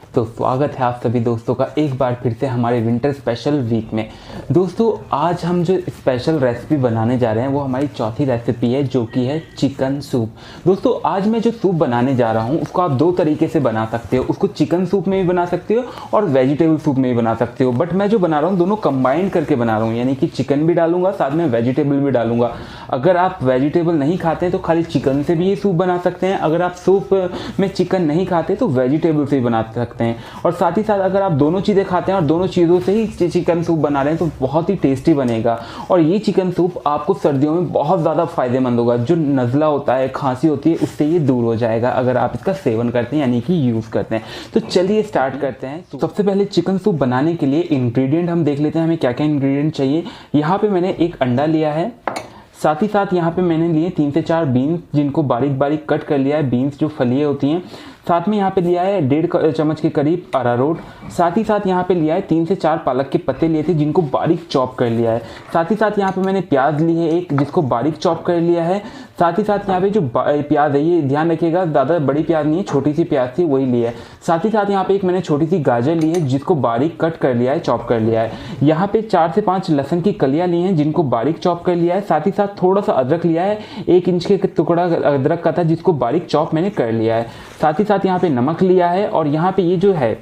तो स्वागत है आप सभी दोस्तों का एक बार फिर से हमारे विंटर स्पेशल वीक में। दोस्तों आज हम जो स्पेशल रेसिपी बनाने जा रहे हैं वो हमारी चौथी रेसिपी है, जो कि है चिकन सूप। दोस्तों आज मैं जो सूप बनाने जा रहा हूँ उसको आप दो तरीके से बना सकते हो। उसको चिकन सूप में भी बना सकते हो और वेजिटेबल सूप में भी बना सकते हो, बट मैं जो बना रहा हूँ दोनों कंबाइन करके बना रहा हूँ, यानी कि चिकन भी डालूंगा साथ में वेजिटेबल भी डालूंगा। अगर आप वेजिटेबल नहीं खाते तो खाली चिकन से भी ये सूप बना सकते हैं। अगर आप सूप में चिकन नहीं खाते तो वेजिटेबल से भी बना सकते हैं। और साथ ही साथ अगर आप दोनों चीज़ें खाते हैं और दोनों चीज़ों से ही चिकन सूप बना रहे हैं तो बहुत ही टेस्टी बनेगा। और ये चिकन सूप आपको सर्दियों में बहुत ज़्यादा फायदेमंद होगा। जो नज़ला होता है, खांसी होती है, उससे ये दूर हो जाएगा अगर आप इसका सेवन करते हैं, यानी कि यूज़ करते हैं। तो चलिए स्टार्ट करते हैं। तो सबसे पहले चिकन सूप बनाने के लिए इंग्रेडिएंट हम देख लेते हैं, हमें क्या क्या इंग्रेडिएंट चाहिए। यहाँ पे मैंने एक अंडा लिया है, साथ ही साथ यहाँ पे मैंने लिए 3 से 4 बीन्स, जिनको बारीक बारीक कट कर लिया है, बीन्स जो फलियाँ होती हैं। साथ में यहाँ पे लिया है 1.5 चम्मच के करीब अरारोट। साथ ही साथ यहाँ पे लिया है 3 से 4 पालक के पत्ते लिए थे, जिनको बारीक चॉप कर लिया है। साथ ही साथ यहाँ पे मैंने प्याज ली है एक, जिसको बारीक चॉप कर लिया है। साथ ही साथ यहाँ पे जो प्याज है, ये ध्यान रखिएगा ज़्यादा बड़ी प्याज नहीं है, छोटी सी प्याज थी वही ली है। साथ ही साथ यहाँ पे एक मैंने छोटी सी गाजर ली है, जिसको बारीक कट कर लिया है, चॉप कर लिया है। यहाँ पे 4 से 5 लहसुन की कलियाँ ली हैं, जिनको बारीक चॉप कर लिया है। साथ ही साथ थोड़ा सा अदरक लिया है, 1 इंच के टुकड़ा अदरक का था, जिसको बारीक चॉप मैंने कर लिया है। साथ ही साथ यहाँ पे नमक लिया है। और यहाँ पे ये जो है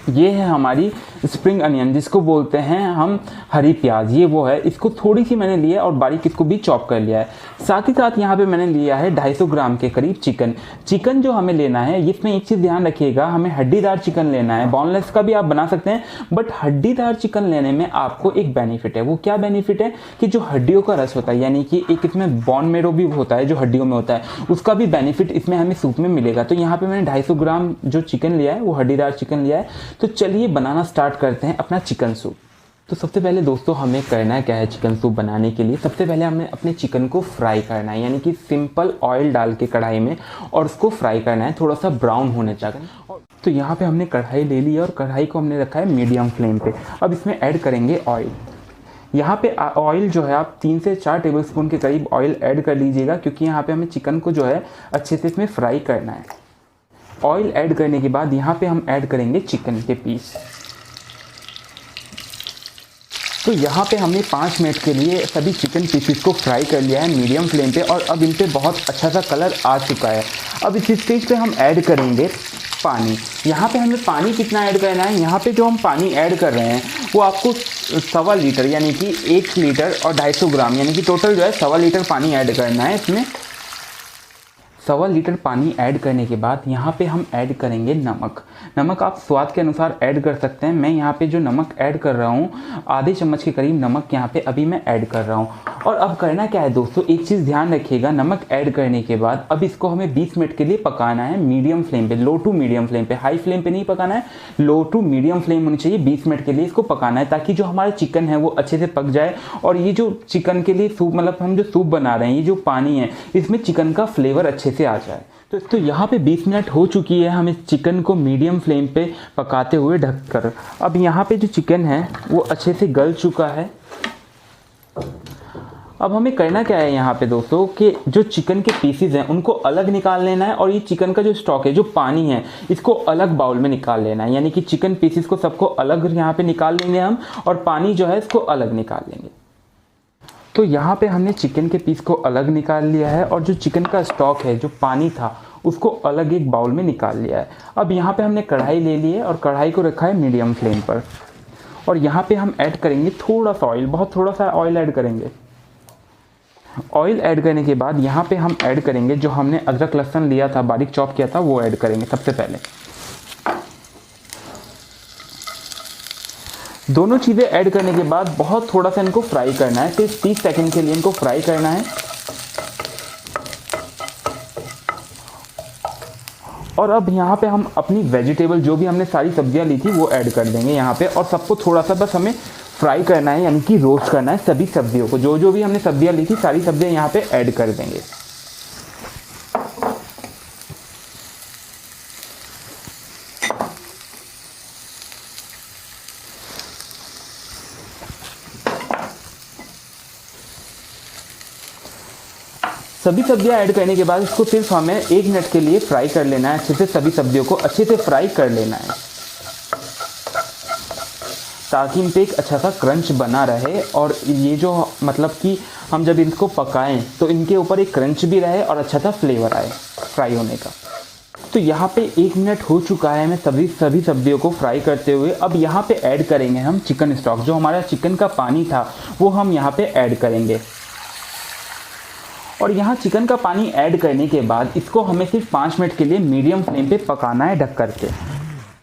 ये है हमारी स्प्रिंग अनियन, जिसको बोलते हैं हम हरी प्याज, ये वो है। इसको थोड़ी सी मैंने लिया है और बारीक इसको भी चॉप कर लिया है। साथ ही साथ यहाँ पे मैंने लिया है 250 ग्राम के करीब चिकन। चिकन जो हमें लेना है, इसमें एक चीज़ ध्यान रखिएगा, हमें हड्डीदार चिकन लेना है। बोनलेस का भी आप बना सकते हैं, बट हड्डीदार चिकन लेने में आपको एक बेनिफिट है। वो क्या बेनिफिट है कि जो हड्डियों का रस होता है, यानी कि एक इसमें बोन मेरो भी होता है जो हड्डियों में होता है, उसका भी बेनिफिट इसमें हमें सूप में मिलेगा। तो यहाँ पे मैंने 250 ग्राम जो चिकन लिया है वो हड्डीदार चिकन लिया है। तो चलिए बनाना स्टार्ट करते हैं अपना चिकन सूप। तो सबसे पहले दोस्तों हमें करना क्या है चिकन सूप बनाने के लिए, सबसे पहले हमें अपने चिकन को फ्राई करना है, यानी कि सिंपल ऑयल डाल के कढ़ाई में और उसको फ्राई करना है, थोड़ा सा ब्राउन होने तक। तो यहाँ पे हमने कढ़ाई ले ली है और कढ़ाई को हमने रखा है मीडियम फ्लेम पे। अब इसमें ऐड करेंगे ऑयल। यहाँ पे ऑयल जो है आप 3 से 4 टेबलस्पून के करीब ऑयल ऐड कर लीजिएगा, क्योंकि यहाँ पे हमें चिकन को जो है अच्छे से इसमें फ्राई करना है। ऑयल ऐड करने के बाद यहाँ पे हम ऐड करेंगे चिकन के पीस। तो यहाँ पे हमने 5 मिनट के लिए सभी चिकन पीसेस को फ्राई कर लिया है मीडियम फ्लेम पे, और अब इन पे बहुत अच्छा सा कलर आ चुका है। अब इस स्टेज पे हम ऐड करेंगे पानी। यहाँ पे हमें पानी कितना ऐड करना है, यहाँ पे जो हम पानी ऐड कर रहे हैं वो आपको 1.25 लीटर, यानी कि 1 लीटर और 250 ग्राम, यानी कि टोटल जो है 1.25 लीटर पानी ऐड करना है इसमें। 1.25 लीटर पानी ऐड करने के बाद यहाँ पे हम ऐड करेंगे नमक। नमक आप स्वाद के अनुसार ऐड कर सकते हैं। मैं यहाँ पे जो नमक ऐड कर रहा हूँ, आधे चम्मच के करीब नमक यहाँ पे अभी मैं ऐड कर रहा हूँ। और अब करना क्या है दोस्तों, एक चीज़ ध्यान रखिएगा, नमक ऐड करने के बाद अब इसको हमें 20 मिनट के लिए पकाना है मीडियम फ्लेम पे, लो टू मीडियम फ्लेम पे, हाई फ्लेम पे नहीं पकाना है, लो टू मीडियम फ्लेम होनी चाहिए। 20 मिनट के लिए इसको पकाना है, ताकि जो हमारा चिकन है वो अच्छे से पक जाए। और ये जो चिकन के लिए सूप, मतलब हम जो सूप बना रहे हैं, ये जो पानी है इसमें चिकन का फ्लेवर अच्छे से आ जाए। तो यहाँ पे 20 मिनट हो चुकी है हमें चिकन को मीडियम फ्लेम पे पकाते हुए ढककर। अब यहाँ पे जो चिकन है वो अच्छे से गल चुका है। अब हमें करना क्या है यहाँ पे दोस्तों, कि जो चिकन के पीसेस हैं उनको अलग निकाल लेना है, और ये चिकन का जो स्टॉक है, जो पानी है, इसको अलग बाउल में निकाल लेना है। यानी कि चिकन पीसेस को सबको अलग यहाँ पे निकाल लेंगे हम, और पानी जो है इसको अलग निकाल लेंगे। तो यहाँ पे हमने चिकन के पीस को अलग निकाल लिया है, और जो चिकन का स्टॉक है, जो पानी था, उसको अलग एक बाउल में निकाल लिया है। अब यहाँ पे हमने कढ़ाई ले ली है और कढ़ाई को रखा है मीडियम फ्लेम पर, और यहाँ पे हम ऐड करेंगे थोड़ा सा ऑयल, बहुत थोड़ा सा ऑयल ऐड करेंगे। ऑयल ऐड करने के बाद यहाँ पे हम ऐड करेंगे जो हमने अदरक लहसुन लिया था, बारीक चॉप किया था, वो ऐड करेंगे सबसे पहले। दोनों चीज़ें ऐड करने के बाद बहुत थोड़ा सा इनको फ्राई करना है, सिर्फ 30 सेकंड के लिए इनको फ्राई करना है। और अब यहाँ पे हम अपनी वेजिटेबल, जो भी हमने सारी सब्जियाँ ली थी, वो ऐड कर देंगे यहाँ पे, और सबको थोड़ा सा बस हमें फ्राई करना है, यानी कि रोस्ट करना है सभी सब्जियों को। जो जो भी हमने सब्जियाँ ली थी, सारी सब्जियाँ यहाँ पे ऐड कर देंगे। सभी सब्जियां ऐड करने के बाद इसको सिर्फ हमें 1 मिनट के लिए फ्राई कर लेना है। अच्छे से सभी सब्जियों को अच्छे से फ्राई कर लेना है। ताकि इन पे एक अच्छा सा क्रंच बना रहे और ये जो मतलब कि हम जब इनको पकाएं तो इनके ऊपर एक क्रंच भी रहे और अच्छा सा फ्लेवर आए फ्राई होने का। तो यहाँ पे 1 मिनट हो चुका है मैं सभी सब्जियों को फ्राई करते हुए। अब यहाँ पे ऐड करेंगे हम चिकन स्टॉक। जो हमारा चिकन का पानी था वो हम यहाँ पे ऐड करेंगे। और यहाँ चिकन का पानी ऐड करने के बाद इसको हमें सिर्फ 5 मिनट के लिए मीडियम फ्लेम पे पकाना है ढक करके।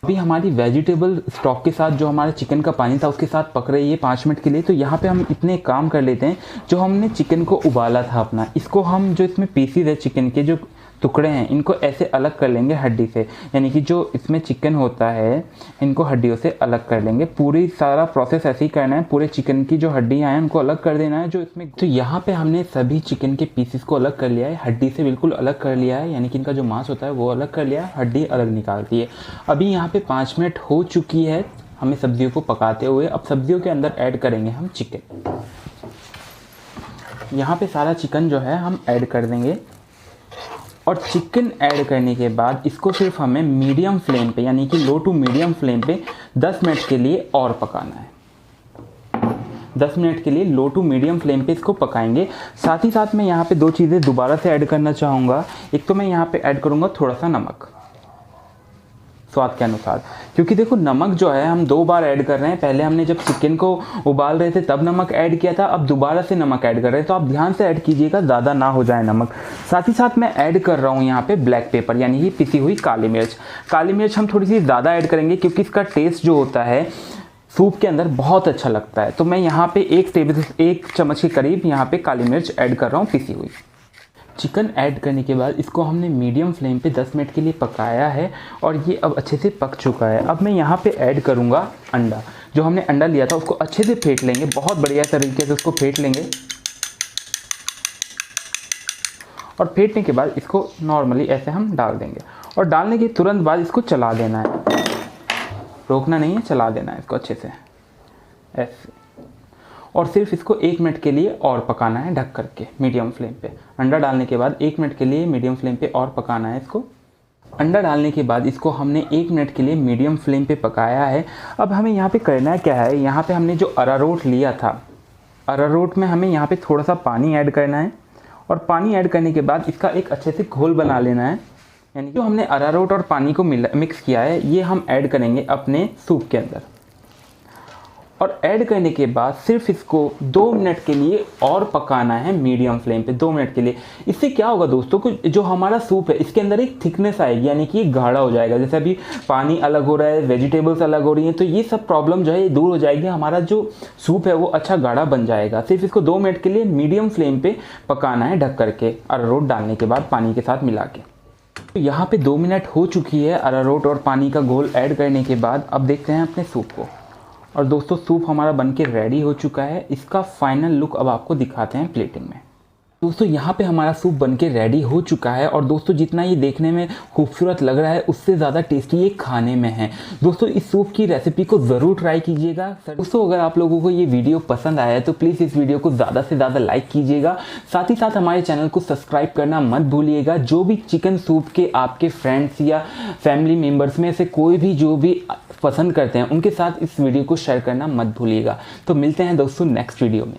अभी हमारी वेजिटेबल स्टॉक के साथ जो हमारा चिकन का पानी था उसके साथ पक रही है 5 मिनट के लिए। तो यहाँ पे हम इतने काम कर लेते हैं, जो हमने चिकन को उबाला था अपना, इसको हम जो इसमें पीसीज है चिकन के जो टुकड़े हैं इनको ऐसे अलग कर लेंगे हड्डी से, यानी कि जो इसमें चिकन होता है इनको हड्डियों से अलग कर लेंगे। पूरी सारा प्रोसेस ऐसे ही करना है, पूरे चिकन की जो हड्डियाँ हैं उनको अलग कर देना है जो इसमें। तो यहाँ पे हमने सभी चिकन के पीसेस को अलग कर लिया है, हड्डी से बिल्कुल अलग कर लिया है, यानी कि इनका जो मांस होता है वो अलग कर लिया है, हड्डी अलग निकाल दी है। अभी यहाँ पे 5 मिनट हो चुकी है हमें सब्जियों को पकाते हुए। अब सब्जियों के अंदर ऐड करेंगे हम चिकन। यहाँ पे सारा चिकन जो है हम ऐड कर देंगे और चिकन ऐड करने के बाद इसको सिर्फ हमें मीडियम फ्लेम पे, यानी कि लो टू मीडियम फ्लेम पे 10 मिनट के लिए और पकाना है। 10 मिनट के लिए लो टू मीडियम फ्लेम पे इसको पकाएंगे। साथ ही साथ मैं यहाँ पे 2 चीज़ें दोबारा से ऐड करना चाहूँगा। एक तो मैं यहाँ पे ऐड करूँगा थोड़ा सा नमक स्वाद के अनुसार, क्योंकि देखो नमक जो है हम 2 बार ऐड कर रहे हैं। पहले हमने जब चिकन को उबाल रहे थे तब नमक ऐड किया था, अब दोबारा से नमक ऐड कर रहे हैं, तो आप ध्यान से ऐड कीजिएगा, ज़्यादा ना हो जाए नमक। साथ ही साथ मैं ऐड कर रहा हूँ यहाँ पे ब्लैक पेपर, यानी कि पिसी हुई काली मिर्च। काली मिर्च हम थोड़ी सी ज़्यादा ऐड करेंगे क्योंकि इसका टेस्ट जो होता है सूप के अंदर बहुत अच्छा लगता है। तो मैं यहाँ पे 1 चम्मच के करीब यहाँ पे काली मिर्च ऐड कर रहा हूँ पिसी हुई। चिकन ऐड करने के बाद इसको हमने मीडियम फ्लेम पे 10 मिनट के लिए पकाया है और ये अब अच्छे से पक चुका है। अब मैं यहाँ पे ऐड करूँगा अंडा। जो हमने अंडा लिया था उसको अच्छे से फेंट लेंगे, बहुत बढ़िया तरीके से उसको फेंट लेंगे। और फेंटने के बाद इसको नॉर्मली ऐसे हम डाल देंगे और डालने के तुरंत बाद इसको चला देना है, रोकना नहीं है, चला देना है इसको अच्छे से ऐसे। और सिर्फ इसको 1 मिनट के लिए और पकाना है ढक करके मीडियम फ्लेम पे। अंडा डालने के बाद 1 मिनट के लिए मीडियम फ्लेम पे और पकाना है इसको। अंडा डालने के बाद इसको हमने 1 मिनट के लिए मीडियम फ्लेम पे पकाया है। अब हमें यहाँ पे करना क्या है, यहाँ पे हमने जो अरारोट लिया था, अरारोट में हमें यहाँ पे थोड़ा सा पानी ऐड करना है और पानी ऐड करने के बाद इसका एक अच्छे से घोल बना लेना है। यानी जो हमने अरारोट और पानी को मिक्स किया है ये हम ऐड करेंगे अपने सूप के अंदर। और ऐड करने के बाद सिर्फ इसको 2 मिनट के लिए और पकाना है मीडियम फ्लेम पे, 2 मिनट के लिए। इससे क्या होगा दोस्तों कि जो हमारा सूप है इसके अंदर एक थिकनेस आएगी, यानी कि ये गाढ़ा हो जाएगा। जैसे अभी पानी अलग हो रहा है, वेजिटेबल्स अलग हो रही हैं, तो ये सब प्रॉब्लम जो है ये दूर हो जाएगी, हमारा जो सूप है वो अच्छा गाढ़ा बन जाएगा। सिर्फ इसको 2 मिनट के लिए मीडियम फ्लेम पे पकाना है ढक करके, अरारोट डालने के बाद पानी के साथ मिला के। तो यहाँ पे 2 मिनट हो चुकी है अरारोट और पानी का घोल ऐड करने के बाद। अब देखते हैं अपने सूप को। और दोस्तों सूप हमारा बनके रेडी हो चुका है। इसका फाइनल लुक अब आपको दिखाते हैं प्लेटिंग में। दोस्तों यहाँ पे हमारा सूप बनके रेडी हो चुका है और दोस्तों जितना ये देखने में खूबसूरत लग रहा है उससे ज़्यादा टेस्टी ये खाने में है। दोस्तों इस सूप की रेसिपी को ज़रूर ट्राई कीजिएगा। दोस्तों अगर आप लोगों को ये वीडियो पसंद आया है तो प्लीज़ इस वीडियो को ज़्यादा से ज़्यादा लाइक कीजिएगा। साथ ही साथ हमारे चैनल को सब्सक्राइब करना मत भूलिएगा। जो भी चिकन सूप के आपके फ्रेंड्स या फैमिली मेम्बर्स में से कोई भी जो भी पसंद करते हैं उनके साथ इस वीडियो को शेयर करना मत भूलिएगा। तो मिलते हैं दोस्तों नेक्स्ट वीडियो में।